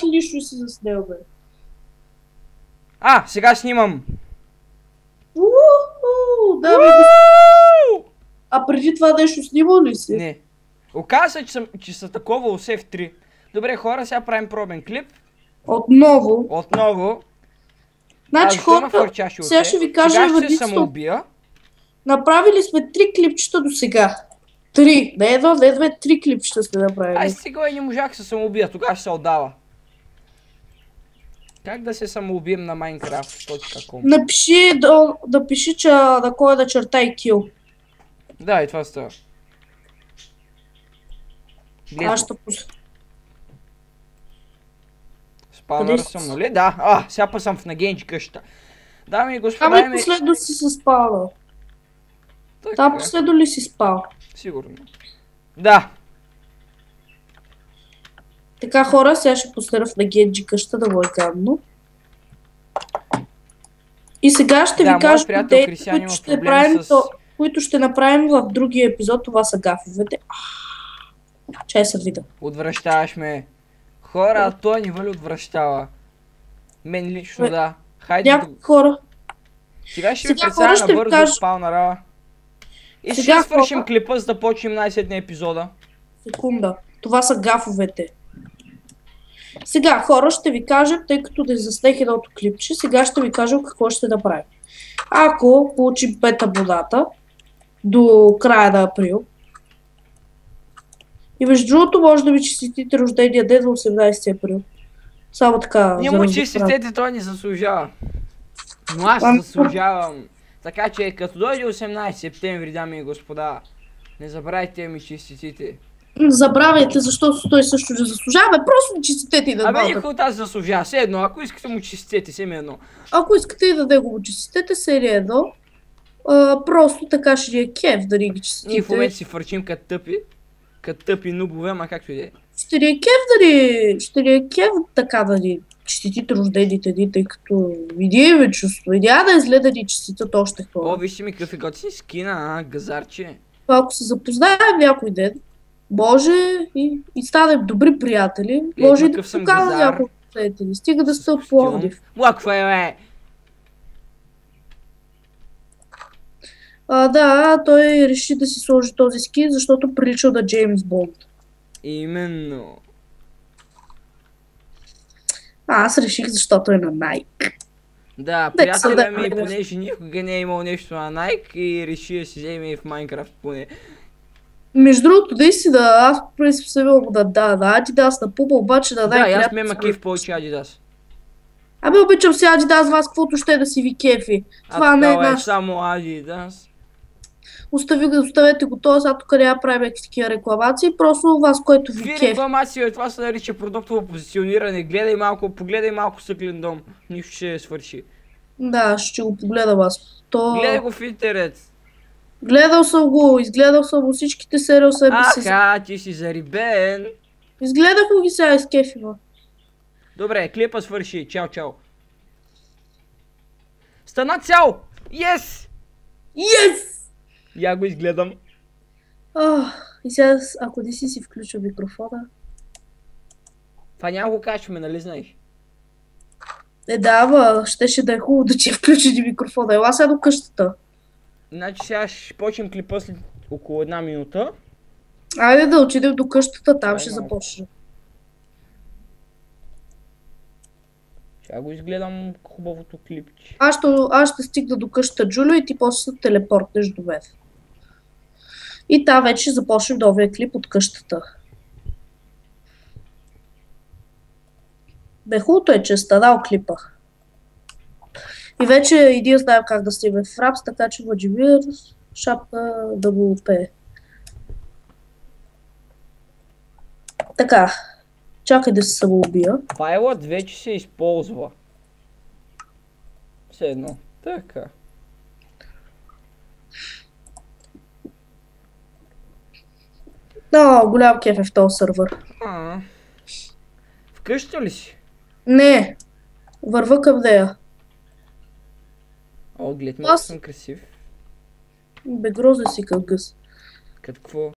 чак лично си заснел, бе. Сега снимам. Да, бе. А преди това нещо снимал ли си? Не. Оказва се, че са такова усе в 3. Добре, хора, сега правим пробен клип. Отново. Значи хората, сега ще ви кажа вердикто. Направили сме 3 клипчета до сега. 3. Не едно, не две, 3 клипчета сме направили. Сега и не можах да се самоубия, тогава ще се отдава. Как да се самоубием на Minecraft.com? Напиши, че на кой да чертай кил. Да, и това става. Аз ще пусна. Спалнър съм, нали? Да, сега па съм в нагенчи къщата. Дами и господа... Ами последно си се спала. Там последно ли си спал? Сигурно. Да. Така, хора, сега ще пусна в нагенчи къщата да му е гадно. И сега ще ви кажа които ще направим в другия епизод. Това са гафовете. Чай се видя. Отвръщаваш ме. Хора, той ни вали отвръщава. Мен лично да. Хайде някои хора. Сега ще ви представя набързо спалнара. И ще свършим клипа, за да почнем най-сетния епизода. Секунда. Това са гафовете. Сега, хора, ще ви кажа, тъй като да заснех едното клипче, сега ще ви кажа какво ще направим. Ако получим 5 абоната до края на април, и между другото може да ви честитите рождения ден за 18 април. Само така. Не му честитете, той не заслужава. Но аз заслужавам. Така че като дойде 18 септември, дами и господа, не забравяйте ми честитите. Забравяйте, защото той също не заслужава. Просто честитете и да двамата. Никой от аз заслужава. Все едно, ако искате му честитете, все едно. Ако искате и да него му честитете, все едно. Просто така ще ни е кеф да ни ги честитите. Ние в момента си фърчим като тъпи нубове, ама както и да е. Ще ни е кеф така да ни честитите рождените ни, тъй като види ме чувство. И няма да изгледа да ни честитат още хора. Вижте ми какъв е готин скина, газарче. Ако се запознаем някой ден, може и станем добри приятели, може и да покажа някой приятели. Стига да сте от Пловдив. Какво е, бе? Да, той реши да си сложи този скин, защото прилича на Джеймс Бонд. Именно. Аз реших, защото е на Nike. Да, приятеля ми, понеже никога не е имал нещо на Nike и реши да си вземе и в Minecraft поне. Между другото, наистина, аз принцип съм имал на Adidas, на Puma, обаче на Nike... Да, аз ме кеф повече Adidas. Абе, обичам си Adidas, вас каквото ще да си ви кефи. Това не е наш... само Adidas. Оставете го това, сега тук няма правим такива рекламации, просто вас, което ви кефи. Рекламации, това се нарича продуктово позициониране. Погледай малко Съклен дом, нищо ще свърши. Да, ще го погледам аз. Гледай го в интернет. Гледал съм го, изгледал съм го всичките сериал съм ти си зарибен. Изгледах го ги сега, изкефи ма. Добре, клипа свърши, чао. Стана цял! Yes! Я го изгледам. И сега, ако не си включил микрофона... Това няма го качваме, нали знаеш? Да, ама щеше да е хубаво да ти включи микрофона. Ела сега до къщата. Значи сега ще почнем клипа след около 1 минута. Айде да отидем до къщата, там ще започне. Сега го изгледам хубавото клипче. Аз ще стигна до къщата Джулио и ти после се телепортнеш до мен. И там вече ще започнем новия клип от къщата. Хубавото е, че е станал клипа. И вече и ние знаем как да снимем в Рапс, така че Владимир шапка да го пее. Така, чакай да се самоубия. Файлът вече се използва. Все едно. Така. Много голям кеф е в този сървър. Вкъща ли си? Не, върва към нея. Глед, малко съм красив. Бе, грозен си към гъс. Като какво?